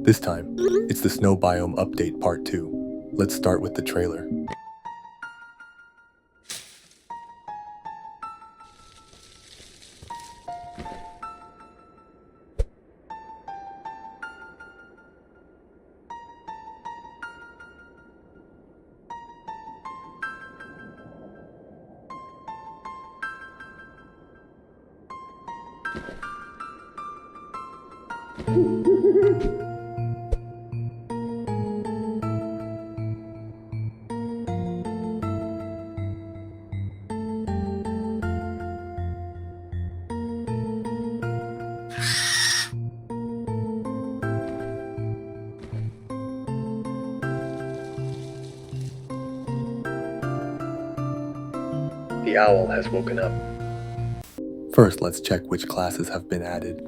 This time, it's the Snow Biome Update Part 2. Let's start with the trailer. The owl has woken up. First, let's check which classes have been added.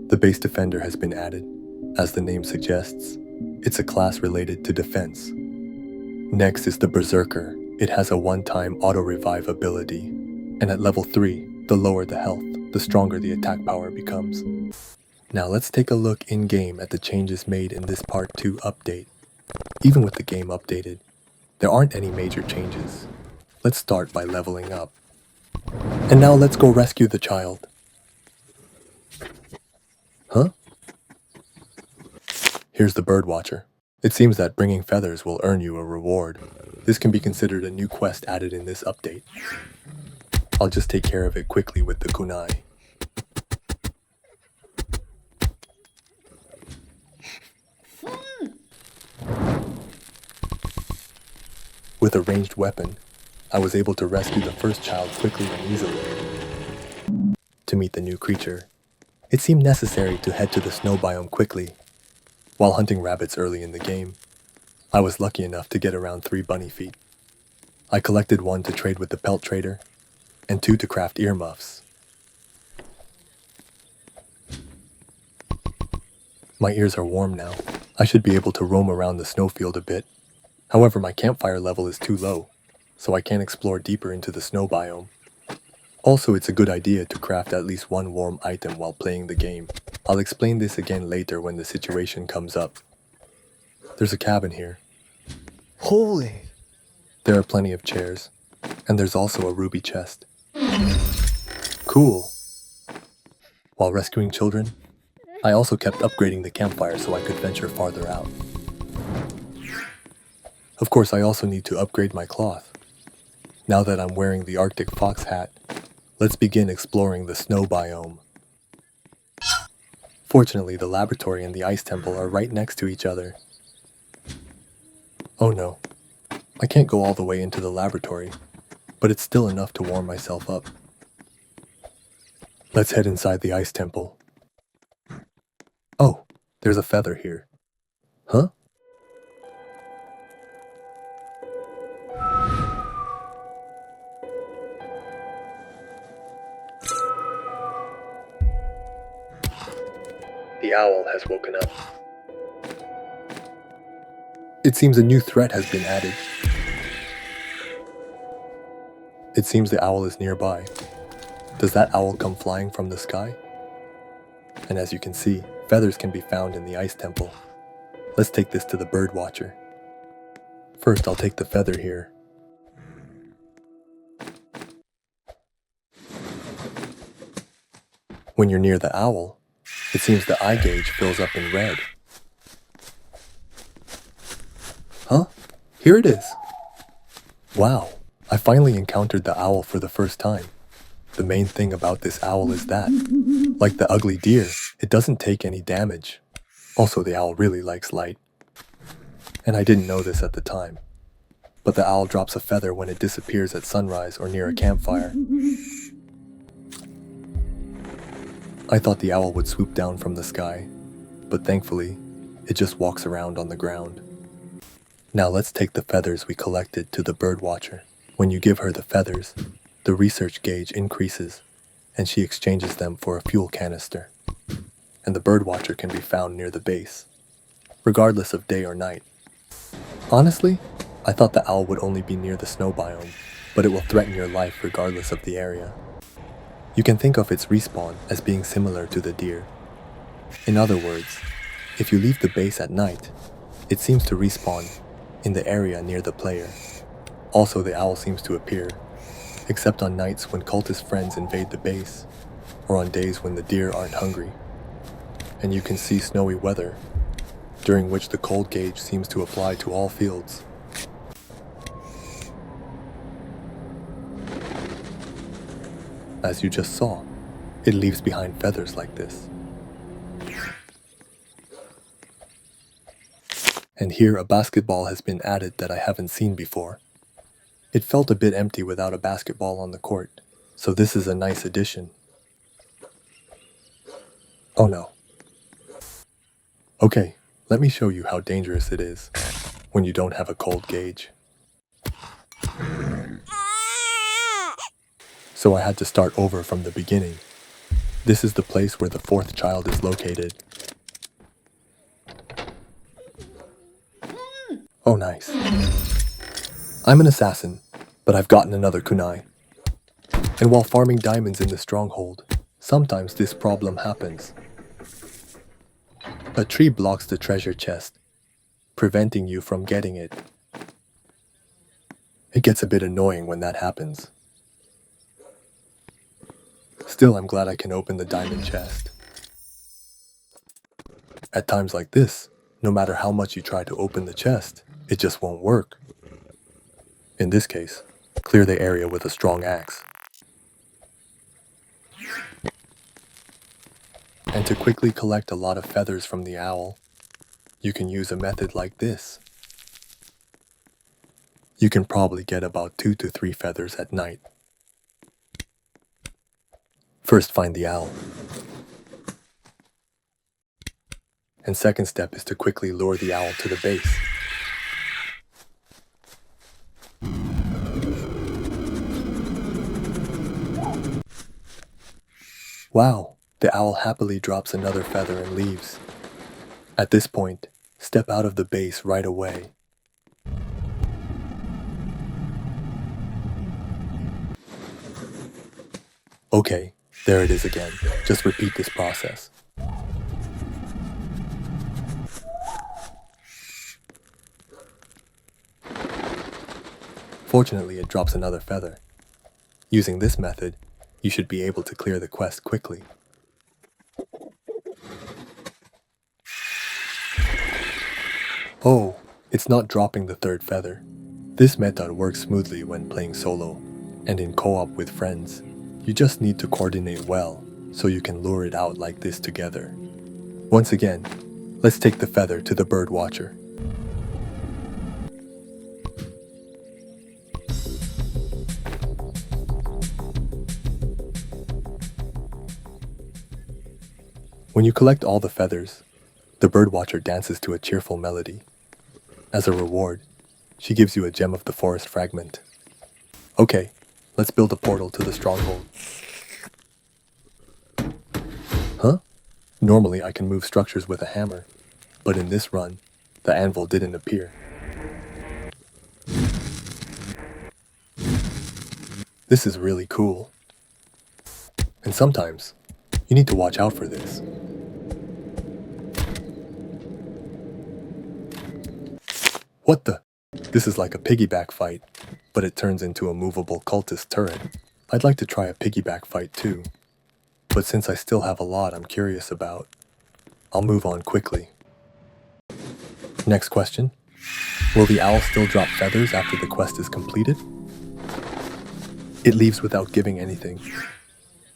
The base defender has been added. As the name suggests, it's a class related to defense. Next is the berserker. It has a one-time auto-revive ability. And at level 3, the lower the health, the stronger the attack power becomes. Now let's take a look in-game at the changes made in this Part 2 update. Even with the game updated, there aren't any major changes. Let's start by leveling up. And now let's go rescue the child. Huh? Here's the birdwatcher. It seems that bringing feathers will earn you a reward. This can be considered a new quest added in this update. I'll just take care of it quickly with the kunai. With a ranged weapon, I was able to rescue the first child quickly and easily. To meet the new creature, it seemed necessary to head to the snow biome quickly. While hunting rabbits early in the game, I was lucky enough to get around 3 bunny feet. I collected 1 to trade with the pelt trader, and 2 to craft earmuffs. My ears are warm now. I should be able to roam around the snowfield a bit. However, my campfire level is too low, so I can't explore deeper into the snow biome. Also, it's a good idea to craft at least 1 warm item while playing the game. I'll explain this again later when the situation comes up. There's a cabin here. Holy! There are plenty of chairs, and there's also a ruby chest. Cool! While rescuing children, I also kept upgrading the campfire so I could venture farther out. Of course, I also need to upgrade my cloth. Now that I'm wearing the Arctic fox hat, let's begin exploring the snow biome. Fortunately, the laboratory and the ice temple are right next to each other. Oh no, I can't go all the way into the laboratory, but it's still enough to warm myself up. Let's head inside the ice temple. Oh, there's a feather here. Huh? The owl has woken up. It seems a new threat has been added. It seems the owl is nearby. Does that owl come flying from the sky? And as you can see, feathers can be found in the ice temple. Let's take this to the birdwatcher. First, I'll take the feather here. When you're near the owl, it seems the eye gauge fills up in red. Huh? Here it is! Wow, I finally encountered the owl for the first time. The main thing about this owl is that, like the ugly deer, it doesn't take any damage. Also, the owl really likes light. And I didn't know this at the time. But the owl drops a feather when it disappears at sunrise or near a campfire. I thought the owl would swoop down from the sky, but thankfully, it just walks around on the ground. Now let's take the feathers we collected to the birdwatcher. When you give her the feathers, the research gauge increases, and she exchanges them for a fuel canister. And the birdwatcher can be found near the base, regardless of day or night. Honestly, I thought the owl would only be near the snow biome, but it will threaten your life regardless of the area. You can think of its respawn as being similar to the deer. In other words, if you leave the base at night, it seems to respawn in the area near the player. Also, the owl seems to appear, except on nights when cultist friends invade the base, or on days when the deer aren't hungry. And you can see snowy weather, during which the cold gauge seems to apply to all fields. As you just saw, it leaves behind feathers like this. And here a basketball has been added that I haven't seen before. It felt a bit empty without a basketball on the court, so this is a nice addition. Oh no. Okay, let me show you how dangerous it is when you don't have a cold gauge. So I had to start over from the beginning. This is the place where the fourth child is located. Oh nice. I'm an assassin, but I've gotten another kunai. And while farming diamonds in the stronghold, sometimes this problem happens. A tree blocks the treasure chest, preventing you from getting it. It gets a bit annoying when that happens. Still, I'm glad I can open the diamond chest. At times like this, no matter how much you try to open the chest, it just won't work. In this case, clear the area with a strong axe. And to quickly collect a lot of feathers from the owl, you can use a method like this. You can probably get about 2 to 3 feathers at night. First, find the owl. And second step is to quickly lure the owl to the base. Wow, the owl happily drops another feather and leaves. At this point, step out of the base right away. Okay, there it is again. Just repeat this process. Fortunately, it drops another feather. Using this method, you should be able to clear the quest quickly. Oh, it's not dropping the third feather. This method works smoothly when playing solo and in co-op with friends. You just need to coordinate well so you can lure it out like this together. Once again, let's take the feather to the bird watcher. When you collect all the feathers, the birdwatcher dances to a cheerful melody. As a reward, she gives you a gem of the forest fragment. Okay, let's build a portal to the stronghold. Huh? Normally I can move structures with a hammer, but in this run, the anvil didn't appear. This is really cool. And sometimes, you need to watch out for this. What the? This is like a piggyback fight, but it turns into a movable cultist turret. I'd like to try a piggyback fight too, but since I still have a lot I'm curious about, I'll move on quickly. Next question. Will the owl still drop feathers after the quest is completed? It leaves without giving anything.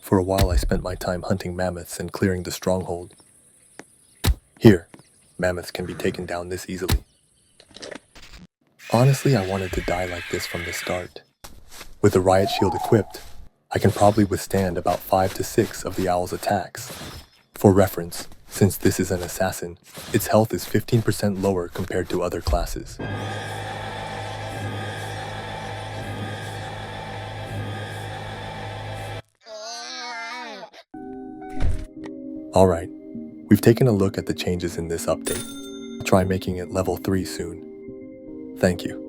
For a while I spent my time hunting mammoths and clearing the stronghold. Here, mammoths can be taken down this easily. Honestly, I wanted to die like this from the start. With the riot shield equipped, I can probably withstand about 5 to 6 of the owl's attacks. For reference, since this is an assassin, its health is 15% lower compared to other classes. Alright, we've taken a look at the changes in this update. I'll try making it level 3 soon. Thank you.